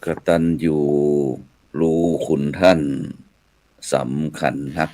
กตัญญูรู้คุณท่านสำคัญนัก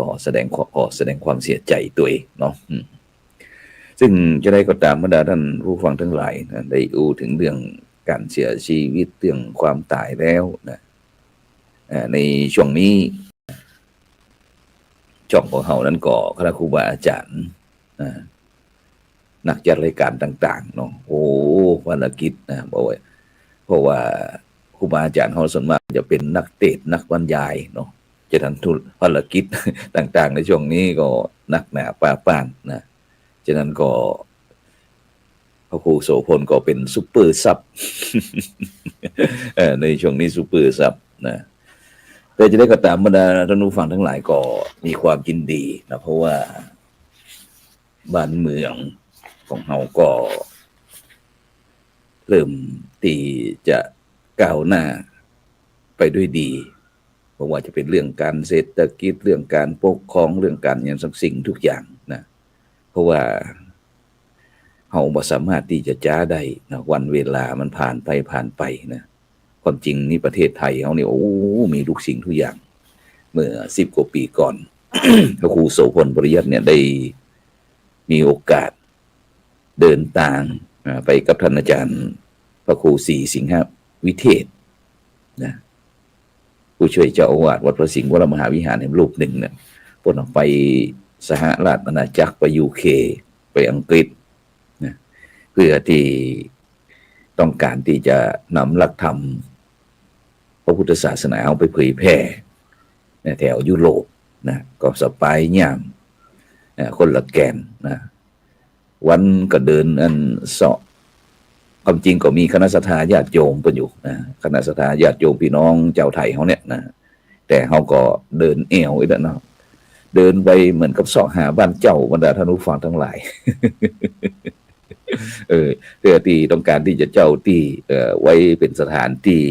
ก็แสดงความเสียใจตัวเองเนาะซึ่งจะได้ก็ตามบรรดาท่านผู้ฟังทั้งหลายนะได้รู้ถึงเรื่องการเสียชีวิตเรื่องความตายแล้วนะในช่วงนี้ช่องของเฮานั้นก็คณะครูบาอาจารย์นักจัดรายการต่างๆเนาะโอ้ภารกิจนะบอกว่าเพราะว่าครูบาอาจารย์เขาส่วนมากจะเป็นนักเทศน์นักบรรยายเนาะจะทำธุรภารกิจต่างๆในช่วงนี้ก็หนักหนาป่าป้านนะฉะนั้นก็พระครูโสพลก็เป็นซุปเปอร์ซับ ในช่วงนี้ซุปเปอร์ซับนะแต่จะได้ก็ตามบรรดาท่านผู้ฟังทั้งหลายก็มีความยินดีนะเพราะว่าบ้านเมืองของเราก็เริ่มที่จะก้าวหน้าไปด้วยดีเพราะว่าจะเป็นเรื่องการเศรษฐกิจเรื่องการปกครองเรื่องการอย่างสิ่งทุกอย่างนะเพราะว่าเราบ่สามารถที่จะจ้าได้นะวันเวลามันผ่านไปนะความจริงนี่ประเทศไทยเขาเนี่ยโอ้มีทุกสิ่งทุกอย่างเมื่อ10 กว่าปีก่อน พระครูโสพลปริยัติเนี่ยได้มีโอกาสเดินทางไปกับท่านอาจารย์พระครูศรีสิงหวิเทศนะผู้ช่วยเจ้าอาวาสวัดพระสิงห์วรมหาวิหารในรูปหนึ่งเนี่ยพวกเราไปสหราชอาณาจักรไป UK ไปอังกฤษนะเพื่อที่ต้องการที่จะนำหลักธรรมพระพุทธศาสนาเอาไปเผยแพร่ในแถวยุโรปนะก็สปายย่ามคนละแกนนะวันก็เดินอันเสาะความจริงก็มีคณะสัตยาญาติโยมเป็นอยู่นะคณะสัตยาญาติโยมพี่น้องเจ้าไทยเขาเนี่ยนะแต่เขาก็เดินเอวอีกแล้วนะเดินไปเหมือนกับเสาะหาบ้านเจ้าบรรดาท่านผู้ฟังทั้งหลาย เพื่อที่ต้องการที่จะเจ้าที่ไว้เป็นสถานที่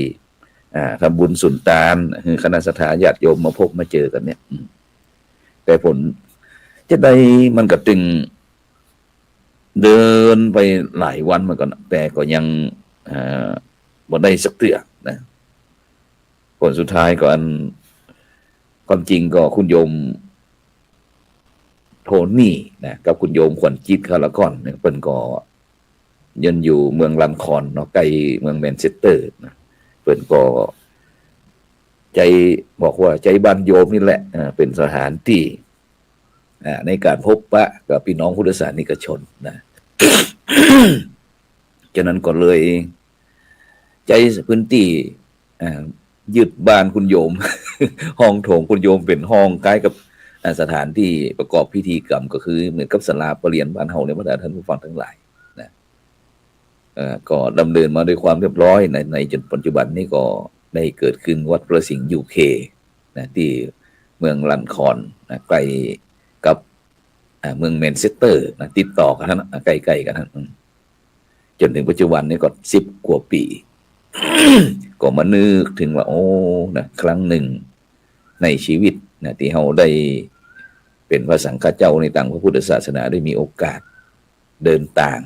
ทำบุญสุนทานคณะสัตยาญาติโยมมาพบมาเจอกันเนี่ยแต่ผลจะได้มันก็ตึงเดินไปหลายวันมาก่อนแต่ก็ยังบ่ได้สักเตือนะผลสุดท้ายก็อันความจริงก็คุณโยมโทนี่นะกับคุณโยมขวัญจิตคาร์ลก่อนเนี่ยเพิ่นก็ยันอยู่เมืองลันคอนเนาะใกล้เมืองแมนเชสเตอร์นะเพิ่นก็ใจบอกว่าใจบ้านโยมนี่แหละเป็นสถานที่ในการพบปะกับพี่น้องพุทธศาสนิกชนนะ ฉะนั้นก็เลยใจพื้นที่ยึดบ้านคุณโยม ห้องโถงคุณโยมเป็นห้องใกล้กับ สถานที่ประกอบพิธีกรรมก็คือเหมือนกับศาลาประเรียนบ้านเฮาในบรรดาท่านผู้ฟังทั้งหลายนะก็ดำเนินมาด้วยความเรียบร้อยในจนปัจจุบันนี้ก็ได้เกิดขึ้นวัดประสิงห์ยูเคนะที่เมืองลันคอนนะใกล้กับเมืองแมนเชสเตอร์นะติดต่อกันนะใกล้ๆกันนะจนถึงปัจจุบันนี้ก็10 กว่าปี ก็มานึกถึงว่าโอ้นะครั้งหนึ่งในชีวิตนะที่เราได้เป็นพระสังฆเจ้าในต่างพระพุทธศาสนาได้มีโอกาสเดินต่าง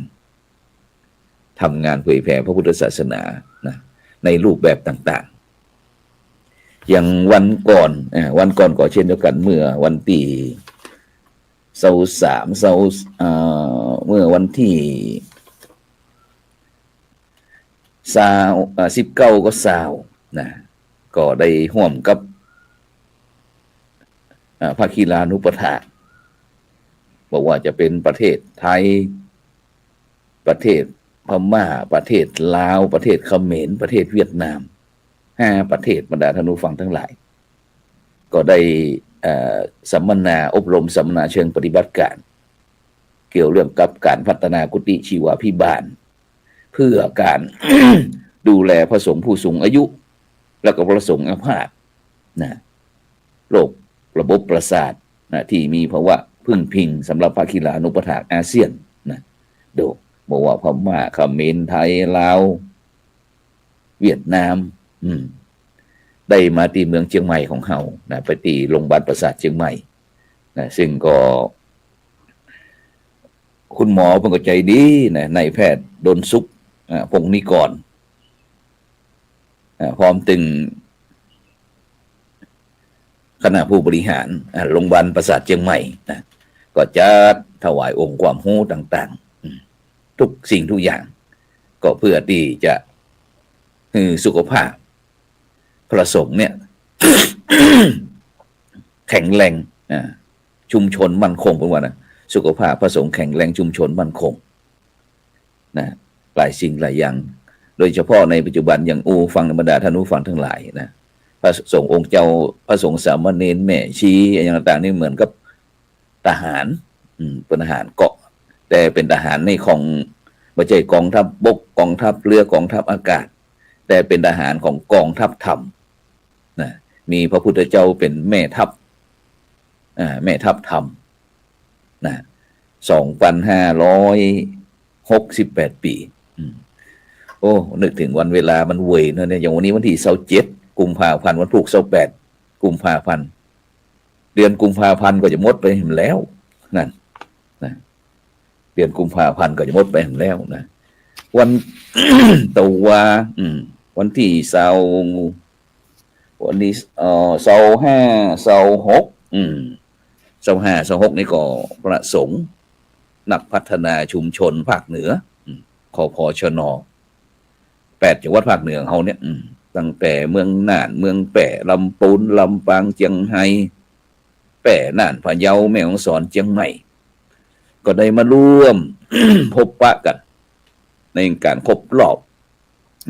ทำงานเผยแผ่พระพุทธศาสนานะในรูปแบบต่างๆอย่างวันก่อนก็เช่นเดียวกันเมื่อวันที่เมื่อวันที่19ก็นะก็ได้ร่วมกับภาคีลานุปถาบอกว่าจะเป็นประเทศไทยประเทศพม่าประเทศลาวประเทศเขมรประเทศเวียดนาม5 ประเทศบรรดาท่านผู้ฟังทั้งหลายก็ได้สัมมนาอบรมสัมมนาเชิงปฏิบัติการเกี่ยวเรื่องกับการพัฒนากุฏิชีวาภิบาลเพื่อการ ดูแลพระสงฆ์ผู้สูงอายุแล้วก็พระสงฆ์อาพาธนะโรคระบบประสาทนะที่มีภาวะพึ่งพิงสำหรับภาคีลานุปถากอาเซียนนะดูบอกว่าพม่าเขมรไทยลาวเวียดนามได้มาตีเมืองเชียงใหม่ของเฮานะไปตีโรงพยาบาลประสาทเชียงใหม่นะซึ่งก็คุณหมอเพิ่นก็ใจดีนะนายแพทย์ดลสุขพงศ์นิกรพร้อมตึงคณะผู้บริหารโรงพยาบาลประสาทเชียงใหม่นะก็จะถวายองค์ความรู้ต่างๆทุกสิ่งทุกอย่างก็เพื่อที่จะสุขภาพพระสงฆ์เนี่ย แข็งแรงชุมชนมั่นคงเป็นว่านะสุขภาพพระสงฆ์แข็งแรงชุมชนมั่นคงนะหลายสิ่งหลายอย่างโดยเฉพาะในปัจจุบันอย่างฟังธรรมดาท่านผู้ฟังทั้งหลายนะพระสงฆ์องค์เจ้าพระสงฆ์สามเณรแม่ชีอย่างต่างๆนี่เหมือนกับทหารเป็นทหารเกาะแต่เป็นทหารในของไม่ใช่กองทัพบกกองทัพเรือกองทัพอากาศแต่เป็นทหารของกองทัพธรรมนะมีพระพุทธเจ้าเป็นแม่ทัพแม่ทัพธรรมนะ2,568 ปีโอ้นึกถึงวันเวลามันเวยเนอะเนี่ยอย่างวันนี้วันที่27 กุมภาพันธ์วันพุธ28 กุมภาพันธ์เดือนกุมภาพันธ์ก็จะหมดไปแล้วนั่นนะเดือนกุมภาพันธ์ก็จะหมดไปแล้วนะวัน ตะวาวันที่วันนี้25 26นี่ก็ประสงค์นักพัฒนาชุมชนภาคเหนือคพชน8 จังหวัดภาคเหนือของเขาเนี่ยตั้งแต่เมืองน่านเมืองแปะลำปูนลำปางเชียงไฮ้แปะน่านพะเยาแม่ฮ่องสอนเชียงใหม่ก็ได้มาร่วม พบปะกันในการครบรอบ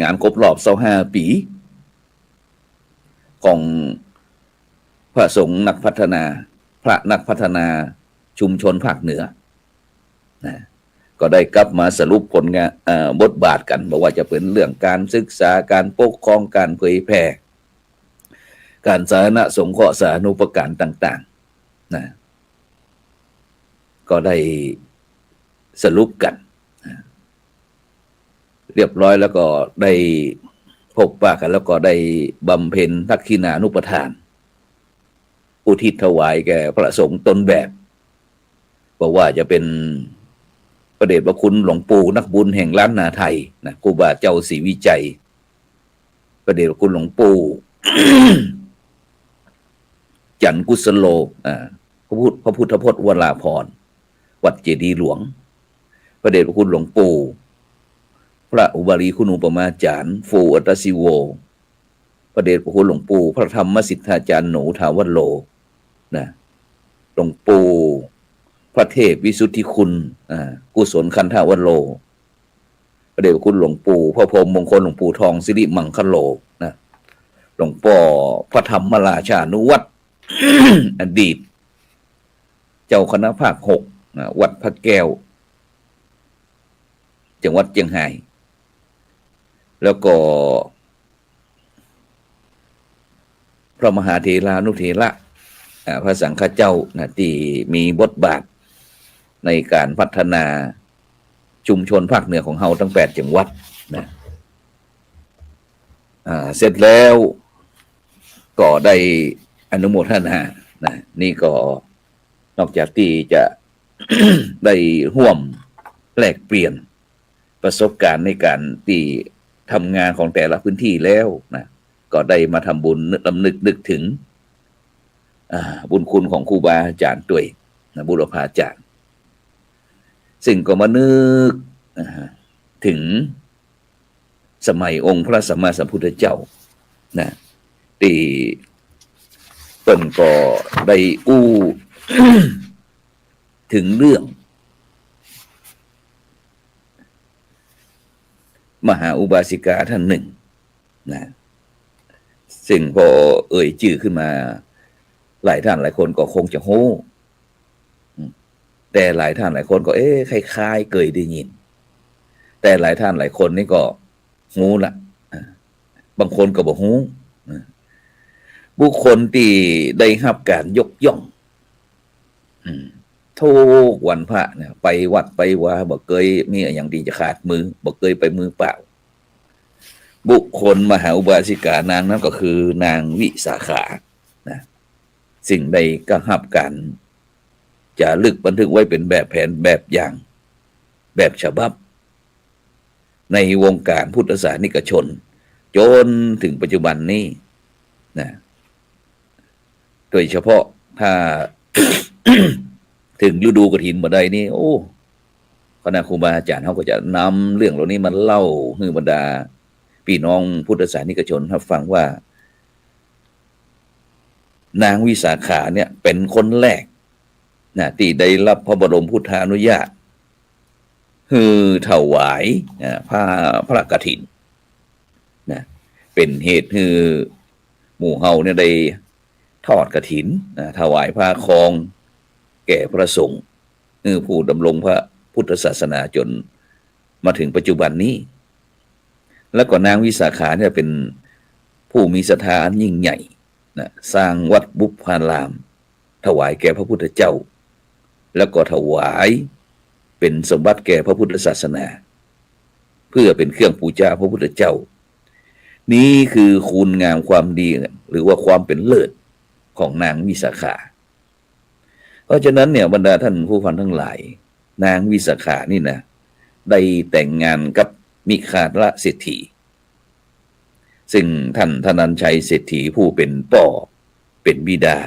งานครบรอบ25 ปีของพระสงฆ์นักพัฒนาพระนักพัฒนาชุมชนภาคเหนือนะก็ได้กลับมาสรุปผลงานบทบาทกันบอกว่าจะเป็นเรื่องการศึกษาการปกครองการเผยแผ่การสาธารณสงเคราะห์สาธารณูปการต่างๆนะก็ได้สรุปกันเรียบร้อยแล้วก็ได้พบปะกันแล้วก็ได้บำเพ็ญทักขิณานุปทานอุทิศถวายแก่พระสงฆ์ต้นแบบบอกว่าจะเป็นพระเดชพระคุณหลวงปู่นักบุญแห่งล้านนาไทยนะครูบาเจ้าศรีวิจัยพระเดชพระคุณหลวงปู่ จันทร์กุศโลพระพุทธพจน์วราภรณ์วัดเจดีย์หลวงพระเดชพระคุณหลวงปู่พระอุบาลีคุณูปมาจารย์ฟูอัตสิโวพระเดชพระคุณหลวงปู่พระธรรมสิทธาจารย์หนูทาวัลโลนะหลวงปู่พระเทพวิสุทธิคุณกุศลคันธวัลโลพระเดชพระคุณหลวงปู่พระพรหมมงคลหลวงปู่ทองสิริมังคโลนะหลวงพ่อพระธรรมราชานุวัตร อดีต เจ้าคณะภาค6วัดพระแก้วจังหวัดเชียงรายแล้วก็พระมหาเถรานุเถระพระสังฆเจ้าที่มีบทบาทในการพัฒนาชุมชนภาคเหนือของเฮาทั้ง8จังหวัดนะเสร็จแล้วก็ได้อนุโมทนานะนี่ก็นอกจากที่จะ ได้ร่วมแลกเปลี่ยนประสบการณ์ในการที่ทำงานของแต่ละพื้นที่แล้วนะก็ได้มาทำบุญลำนึกถึงบุญคุณของครูบาอาจารย์ด้วยนะบุรพาจารย์ซึ่งก็มานึกถึงสมัยองค์พระสัมมาสัมพุทธเจ้านะที่เปิ้นก็ได้อู้ ถึงเรื่องมหาอุบาสิกาท่านหนึ่งนะซึ่งพอเอ่ยชื่อขึ้นมาหลายท่านหลายคนก็คงจะโหแต่หลายท่านหลายคนก็คล้ายๆเคยได้ยินแต่หลายท่านหลายคนนี่ก็หูละบางคนก็บ่ฮู้บุคคลที่ได้รับการยกย่องทุกวันพระเนี่ยไปวัดไปวาบ่เคยมีอย่างดีจะขาดมือบ่เคยไปมือเปล่าบุคคลมหาอุบาสิกานางนั้นก็คือนางวิสาขานะสิ่งใดก็รับการจะลึกบันทึกไว้เป็นแบบแผนแบบอย่างแบบฉบับในวงการพุทธศาสนิกชนจนถึงปัจจุบันนี้นะโดยเฉพาะถ้า ถึงฤดูกฐินบ่ได้นี่โอ้คณะครูบาอาจารย์เขาก็จะนำเรื่องเหล่านี้มาเล่าให้บรรดาพี่น้องพุทธศาสนิกชนรับฟังว่านางวิสาขาเนี่ยเป็นคนแรกนะที่ได้รับพระบรมพุทธานุญาตคือถวายพระกฐินนะเป็นเหตุคือหมู่เฮาเนี่ยได้ทอดกฐินถวายผ้าคองแก่พระสงฆ์ผู้ดำรงพระพุทธศาสนาจนมาถึงปัจจุบันนี้แล้วก็นางวิสาขาเนี่ยเป็นผู้มีศรัทธาอันยิ่งใหญ่นะสร้างวัดบุพารามถวายแก่พระพุทธเจ้าแล้วก็ถวายเป็นสมบัติแก่พระพุทธศาสนาเพื่อเป็นเครื่องบูชาพระพุทธเจ้านี่คือคุณงามความดีหรือว่าความเป็นเลิศของนางวิสาขาเพราะฉะนั้นเนี่ยบรรดาท่านผู้ฟังทั้งหลายนางวิสาขานี่นะได้แต่งงานกับมิคาระเศรษฐีซึ่งท่านธนัญชัยเศรษฐีผู้เป็นพ่อเป็นบิดา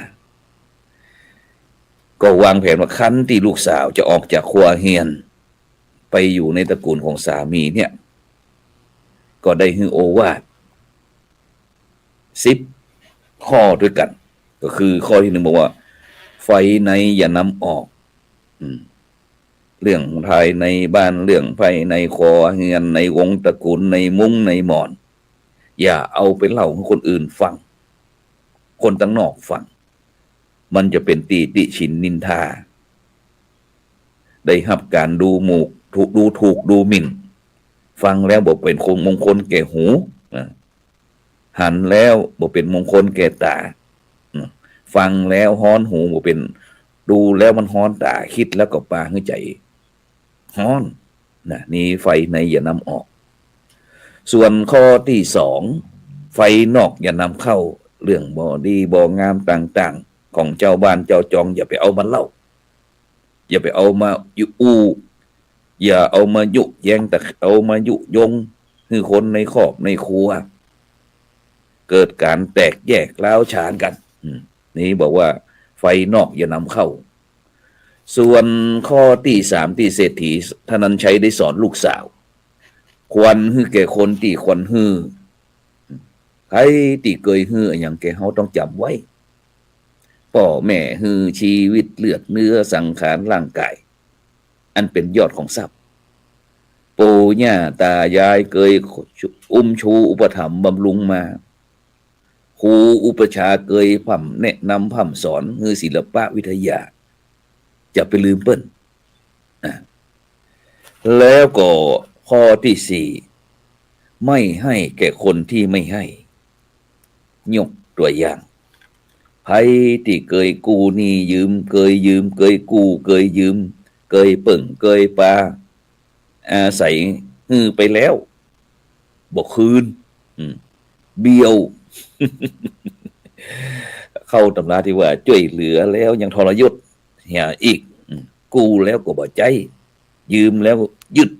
ก็วางแผนว่าคันที่ลูกสาวจะออกจากครัวเฮียนไปอยู่ในตระกูลของสามีเนี่ยก็ได้ให้โอวาท10 ข้อด้วยกันก็คือข้อที่ 1บอกว่าไฟในอย่านำออกเรื่องภายในบ้านเรื่องภายในครัวเฮียนในวงตระกูลในมุ้งในหมอนอย่าเอาไปเล่าให้คนอื่นฟังคนตั้งนอกฟังมันจะเป็นติฉินนินทาได้รับการดูหมู่ดูถูกดูหมิ่นฟังแล้วบอกเป็นคนมงคลแก่หูหันแล้วบอกเป็นมงคลแก่ตาฟังแล้วฮ้อนหูบอกเป็นดูแล้วมันฮ้อนตาคิดแล้วก็ปาให้ใจฮ้อนนะนี่ไฟในอย่านำออกส่วนข้อที่2ไฟนอกอย่านำเข้าเรื่องบ่ดีบ่งามต่างๆของเจ้าบ้านเจ้าจองอย่าไปเอามาเล่าอย่าไปเอามาอย่าเอามายุแยงแต่เอามายุยงคือคนในครอบในครัวเกิดการแตกแยกร้าวฉานกันนี่บอกว่าไฟนอกอย่านำเข้าส่วนข้อที่3ที่เศรษฐีธนัญชัยได้สอนลูกสาวควรฮือแก่คนที่ควรฮือใครที่เคยฮืออย่างแกเฮาต้องจำไว้พ่อแม่ฮือชีวิตเลือดเนื้อสังขารร่างกายอันเป็นยอดของทรัพย์ปู่ย่าตายายเคยอุ้มชูอุปถัมภ์บำรุงมาครูอุปชาเคยพร่ำแนะนำพร่ำสอนฮือศิลปะวิทยา จะไปลืมเปิ้นนะแล้วก็ข้อที่สี่ไม่ให้แก่คนที่ไม่ให้ยกตัวอย่างไผที่เคยกู้หนี้ยืมเคยยืมเคยกู้เคยยืมเคยเปิ่งเคยปาอาศัยไปแล้วบอกคืนเบี้ยว เข้าตำราที่ว่าช่วยเหลือแล้วยังทรยศเหี่ยอีกกู้แล้วก็บ่ใจยืมแล้วยึด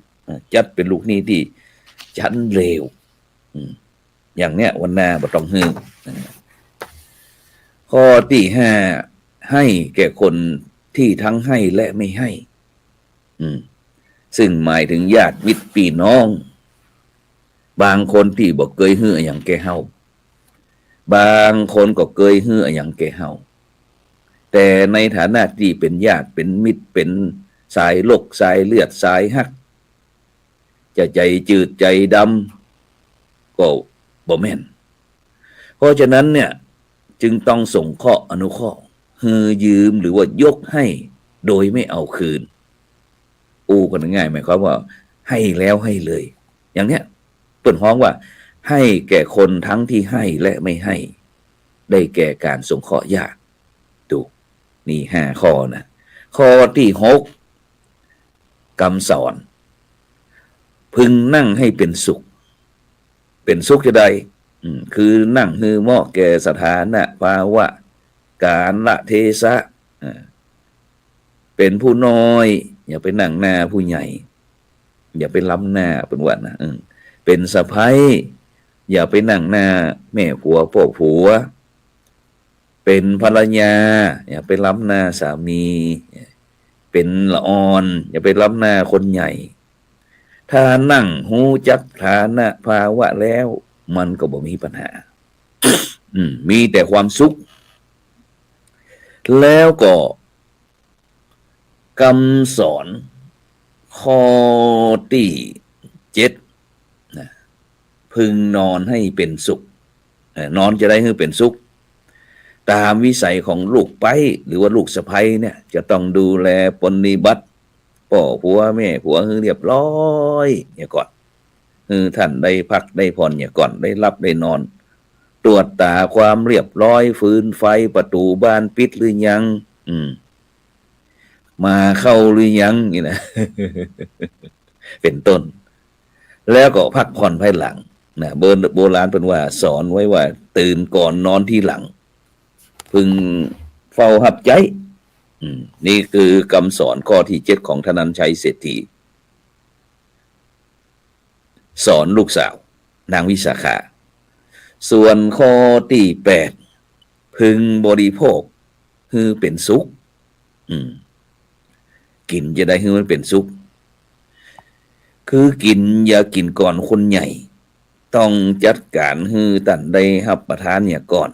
จัดเป็นลูกหนี้ที่ชั้นเลวอย่างเนี้ยวันหน้าบ่ต้องฮือข้อที่ห้าให้แก่คนที่ทั้งให้และไม่ให้ซึ่งหมายถึงญาติมิตรพี่น้องบางคนที่บ่เคยฮื้ออย่างแก่เฮาบางคนก็เคยฮื้ออย่างแก่เฮาแต่ในฐานะที่เป็นญาติเป็นมิตรเป็นสายโลกสายเลือดสายฮักจะใจจืดใจดำก็บ่แม่นเพราะฉะนั้นเนี่ยจึงต้องส่งข้ออนุเคราะห์ฮือยืมหรือว่ายกให้โดยไม่เอาคืนกันง่ายหมายความว่าให้แล้วให้เลยอย่างเนี้ยเปิ่นฮ้องว่าให้แก่คนทั้งที่ให้และไม่ให้ได้แก่การสงเคราะห์ญาติดูนี่5ข้อนะข้อที่6คำสอนพึงนั่งให้เป็นสุขเป็นสุขจะได้คือนั่งฮือเหมาะแก่สถานะภาวะการละเทศะเป็นผู้น้อยอย่าไปนั่งหน้าผู้ใหญ่อย่าไปล้ำหน้าเป็นว่านะเป็นสะใภ้อย่าไปนั่งหน้าแม่ผัวพ่อผัวเป็นภรรยาอย่าไปล้ำหน้าสามีเป็นละอ่อนอย่าไปล้ำหน้าคนใหญ่ถ้านั่งหูจักฐานะภาวะแล้วมันก็บ่มีปัญหา มีแต่ความสุขแล้วก็คำสอนข้อที่7นะพึงนอนให้เป็นสุขนอนจะได้ให้เป็นสุขตามวิสัยของลูกไปหรือว่าลูกสะใภ้เนี่ยจะต้องดูแลปฏิบัติพ่อผัวแม่ผัวให้เรียบร้อยเนี่ยก่อนท่านได้พักได้ผ่อนเนี่ยก่อนได้รับได้นอนตรวจตาความเรียบร้อยฟืนไฟประตูบ้านปิดหรือยังมาเข้าหรือยังนี่นะ เป็นต้นแล้วก็พักผ่อนภายหลังนะโบราณเป็นว่าสอนไว้ว่าตื่นก่อนนอนที่หลังพึงเฝ้าหับใจนี่คือคำสอนข้อที่7ของธนัญชัยเศรษฐีสอนลูกสาวนางวิสาขาส่วนข้อที่8พึงบริโภคคือเป็นสุขกินจะได้ให้มันเป็นสุขคือกินอย่ากินก่อนคนใหญ่ต้องจัดการให้ท่านได้รับประทานเนี่ยก่อน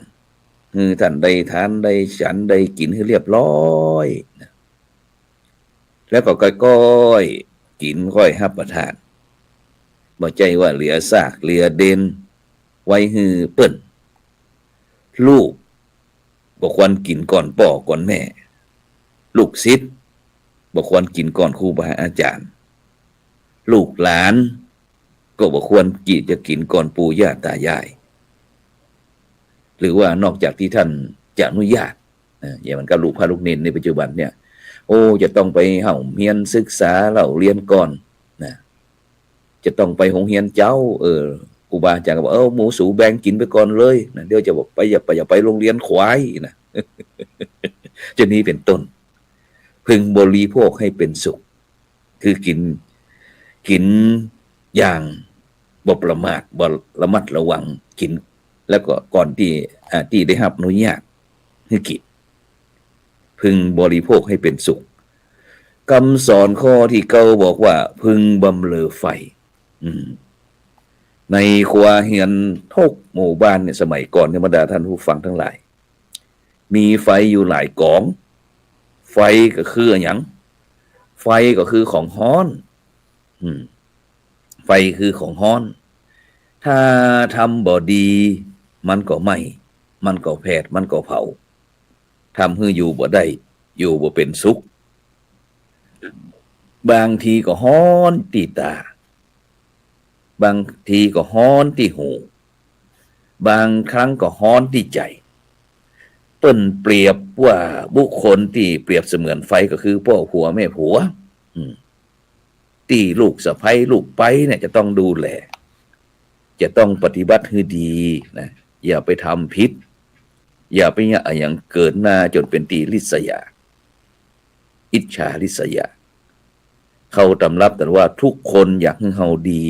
ให้ท่านได้ทานได้ฉันได้กินให้เรียบร้อยแล้วก็ค่อยๆกินค่อยรับประทานบ่ใจว่าเหลือซากเหลือเด่นไว้ให้เปิ้นลูกบ่ควรกินก่อนพ่อก่อนแม่ลูกศิษย์บ่ควรกินก่อนครูบาอาจารย์ลูกหลานก็บ่ควรจะกินก่อนปู่ย่าตายายหรือว่านอกจากที่ท่านจะอนุญาตอย่างมันกับลูกพระลูกเนนในปัจจุบันเนี่ยจะต้องไปเรียนศึกษาเราเรียนก่อนนะจะต้องไปโรงเรียนเจ้าครูบาอาจารย์ก็บอกหมูสูแบ่งกินไปก่อนเลยนะเดี๋ยวจะบอกไปอย่าไปโรงเรียนควายนะ จะนี้เป็นต้นพึงบริโภคให้เป็นสุขคือกินอย่างบ่ประมาทบ่ระมัดระวังกินแล้วก็ก่อนที่ได้รับอนุญาตให้กินพึงบริโภคให้เป็นสุขคำสอนข้อที่9บอกว่าพึงบำเรอไฟในครัวเรือนทุกหมู่บ้านเนี่ยสมัยก่อนเนี่ยบรรดาท่านผู้ฟังทั้งหลายมีไฟอยู่หลายกองไฟก็คือหยังไฟก็คือของฮ้อนไฟคือของฮ้อนถ้าทำบ่ดีมันก็ไหม้มันก็แผดมันก็เผาทำให้อยู่บ่ได้อยู่บ่เป็นสุข บางทีก็ฮ้อนตีตาบางทีก็ฮ้อนที่หูบางครั้งก็ฮ้อนที่ใจเปิ้นเปรียบว่าบุคคลที่เปรียบเสมือนไฟก็คือพ่อผัวแม่ผัวที่ลูกสะใภ้ลูกไปเนี่ยจะต้องดูแลจะต้องปฏิบัติให้ดีนะอย่าไปทำผิดอย่าไปอย่างเกิดหน้าจนเป็นตีริษยาอิจฉาริษยาเขาตำรับแต่ว่าทุกคนอยากให้เฮาดี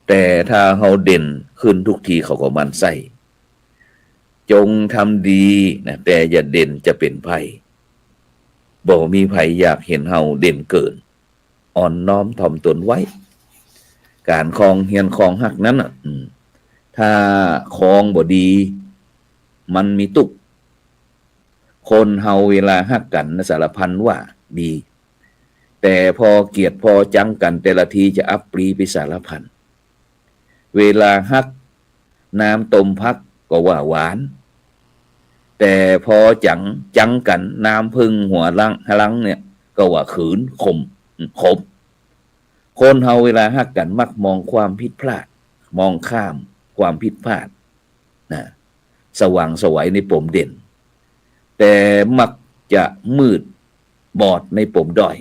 แต่ถ้าเฮาเด่นขึ้นทุกทีเขาก็มันไส้จงทำดีนะแต่อย่าเด่นจะเป็นภัยบ่มีภัยอยากเห็นเฮาเด่นเกินอ่อนน้อมถ่อมตนไว้การคลองเฮียนคลองหักนั้นถ้าคลองบ่ดีมันมีตุกคนเฮาเวลาหักกันสารพันว่าดีแต่พอเกลียดพอจังกันแต่ละทีจะอับปรีไปสารพันเวลาฮักน้ำต้มพักก็ว่าหวานแต่พอจังกันน้ำพึ่งหัวลังเนี่ยก็ว่าขืนขมคนเฮาเวลาฮักกันมักมองความผิดพลาดมองข้ามความผิดพลาดนะสว่างไสวในปมเด่นแต่มักจะมืดบอดในปมด้อย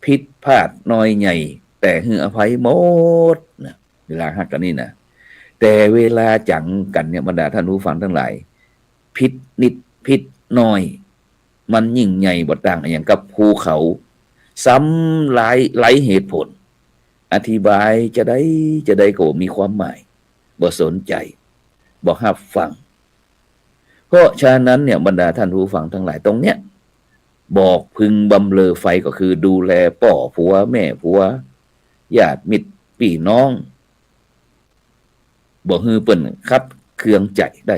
ผิดพลาดน้อยใหญ่แต่ให้อภัยหมดนะเวลาฮักกันนี่นะแต่เวลาจังกันเนี่ยบรรดาท่านผู้ฟังทั้งหลายผิดนิดผิดน้อยมันยิ่งใหญ่บ่ต่างอย่างกับภูเขาซ้ำหลายเหตุผลอธิบายจะได้ก็มีความหมายบ่สนใจบ่รับฟังเพราะฉะนั้นเนี่ยบรรดาท่านผู้ฟังทั้งหลายตรงเนี้ยบอกพึงบำเรอไฟก็คือดูแลป่อผัวแม่ผัวญาติมิตรพี่น้องบ่ฮือเปิ้นครับเครื่องใจได้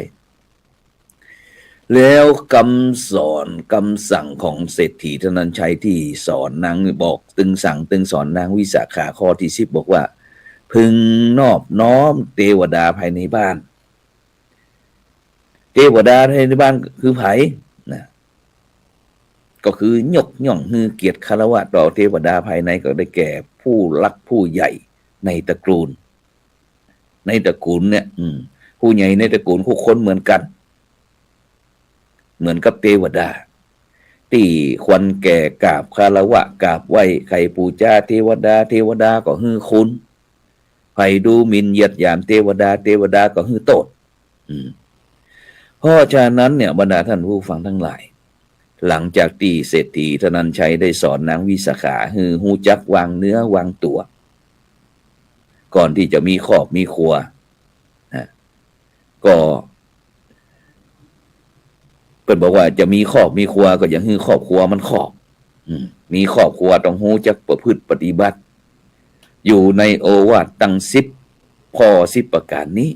แล้วคำสอนคำสั่งของเศรษฐีธนัญชัยที่สอนนางบอกตึงสั่งตึงสอนนางวิสาขาข้อที่10บอกว่าพึงนอบน้อมเทวดาภายในบ้านเทวดาภายในบ้านคือไผนะก็คือยกย่องฮือเกียรติคารวะต่อเทวดาภายในก็ได้แก่ผู้รักผู้ใหญ่ในตระกูลเนี่ยผู้ใหญ่ในตระกูลคู่คนเหมือนกันเหมือนกับเทวดาที่ควรแก่กราบคารวะกราบไหว้ใครปูชาเทวดาก็ฮือคุณใครดูหมิ่นเหยียดหยามเทวดาก็ฮือโตดเพราะฉะนั้นเนี่ยบรรดาท่านผู้ฟังทั้งหลายหลังจากที่เศรษฐีธนัญชัยได้สอนนางวิสาขาฮือฮู้จักวางเนื้อวางตัวก่อนที่จะมีครอบมีครัวก็เพิ่นบอกว่าจะมีครอบมีครัวก็อย่างฮือครอบครัวมันครอบมีครอบครัวต้องฮู้จักประพฤติปฏิบัติอยู่ในโอวาทตั้ง10ข้อ10ประการนี้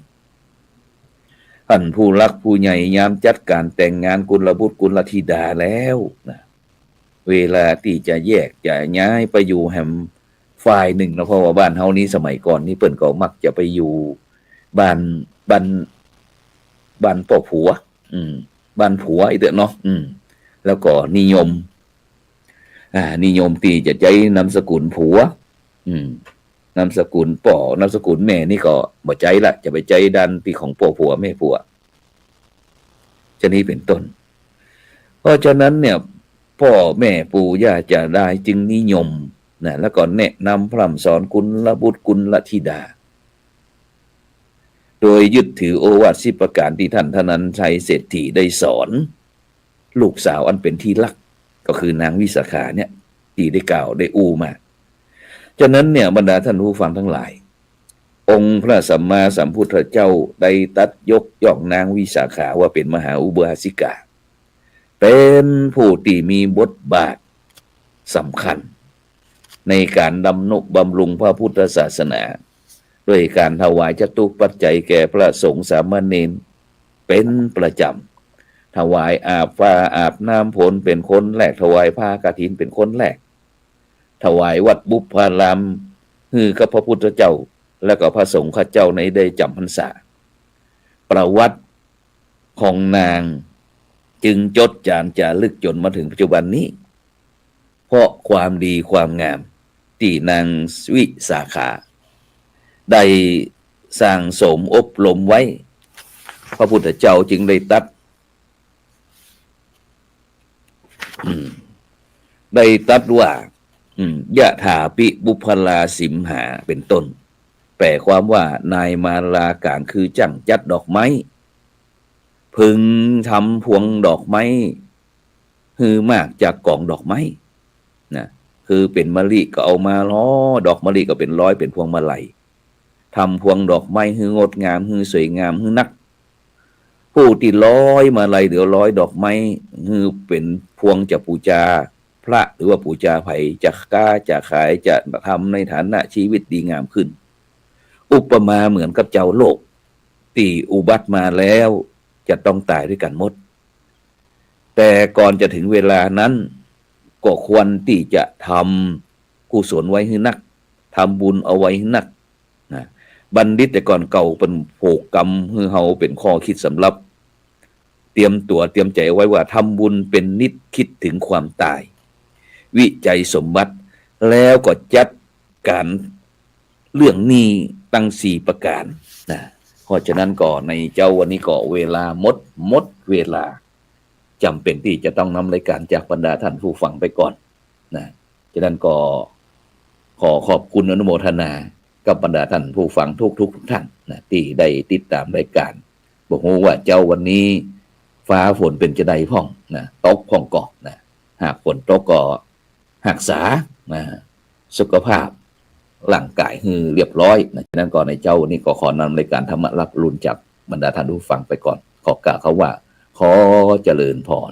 ท่านผู้รักผู้ใหญ่ยามจัดการแต่งงานกุลบุตรกุลธิดาแล้วนะเวลาที่จะแยกจะย้ายไปอยู่แห่งฝ่ายหนึ่งนะเพราะว่าบ้านเฮานี้สมัยก่อนนี่เปิ้นก็มักจะไปอยู่บ้านพ่อผัวบ้านผัวอีกเด้อเนาะแล้วก็นิยมที่จะใจนามสกุลผัวนามสกุลป่อนามสกุลแม่นี่ก็บ่ใจละจะไปใจดันที่ของพ่อผัวแม่ผัวจะนี้เป็นต้นเพราะฉะนั้นเนี่ยพ่อแม่ปู่ย่าจะได้จึงนิยมนะแล้วก็แนะนำพร่ำสอนกุลบุตรกุลธิดาโดยยึดถือโอวาท10ประการที่ท่านธนัญชัยเศรษฐีได้สอนลูกสาวอันเป็นที่รักก็คือนางวิสาขาเนี่ยที่ได้กล่าวได้มาฉะนั้นเนี่ยบรรดาท่านผู้ฟังทั้งหลายองค์พระสัมมาสัมพุทธเจ้าได้ตัดยกย่องนางวิสาขาว่าเป็นมหาอุบาสิกาเป็นผู้ที่มีบทบาทสำคัญในการดำนุบำรุงพระพุทธศาสนาด้วยการถวายจตุปัจจัยแก่พระสงฆ์สามเณรเป็นประจำถวายอาบฟ้าอาบน้ำฝนเป็นคนแรกถวายผ้ากฐินเป็นคนแรกถวายวัดบุพารามฮือกับพระพุทธเจ้าและก็พระสงฆ์ข้าเจ้าในได้จำพรรษาประวัติของนางจึงจดจารึกจนมาถึงปัจจุบันนี้ เพราะความดีความงามที่นางวิสาขาได้สร้างสมอบรมไว้พระพุทธเจ้าจึงได้ตรัสว่ายะถาปิบุพลาสิมหาเป็นต้นแปลความว่านายมาลาการคือจังจัดดอกไม้พึงทำพวงดอกไม้ฮือมากจากกองดอกไม้นะคือเป็นมะลิก็เอามาล้อดอกมะลิก็เป็นร้อยเป็นพวงมาลัยทำพวงดอกไม้ฮืองดงามฮือสวยงามฮือนักผู้ที่ร้อยมาลัยหรือร้อยดอกไม้ฮือเป็นพวงจะปูจาพระหรือว่าปูจาไผ่จะกล้าจะขายจะทำในฐานะชีวิตดีงามขึ้นอุปมาเหมือนกับเจ้าโลกที่อุบัติมาแล้วจะต้องตายด้วยกันหมดแต่ก่อนจะถึงเวลานั้นก็ควรที่จะทำกุศลไว้ให้นักทำบุญเอาไว้ให้นักนะบัณฑิตแต่ก่อนเก่าเป็นโภกกรรมคือเฮาเป็นข้อคิดสำหรับเตรียมตัวเตรียมใจไว้ว่าทำบุญเป็นนิดคิดถึงความตายวิจัยสมบัติแล้วก็จัดการเรื่องนี้ตั้ง4ประการนะเพราะฉะนั้นก็ในเจ้าวันนี้ก็เวลาหมดเวลาจำเป็นที่จะต้องนำรายการจากบรรดาท่านผู้ฟังไปก่อนนะฉะนั้นก็ขอขอบคุณอนุโมทนากับบรรดาท่านผู้ฟังทุกท่านนะที่ได้ติดตามรายการบอกว่าเจ้าวันนี้ฟ้าฝนเป็นจะใดพ่องนะตกพ่องเกาะนะหากฝนตกก็หักษานะสุขภาพร่างกายคือเรียบร้อยนะฉะนั้นก่อนในเจ้าวันนี้ก็ขอนำรายการธรรมะรับรุนจากบรรดาท่านผู้ฟังไปก่อนขอกล่าวเขาว่าขอเจริญพร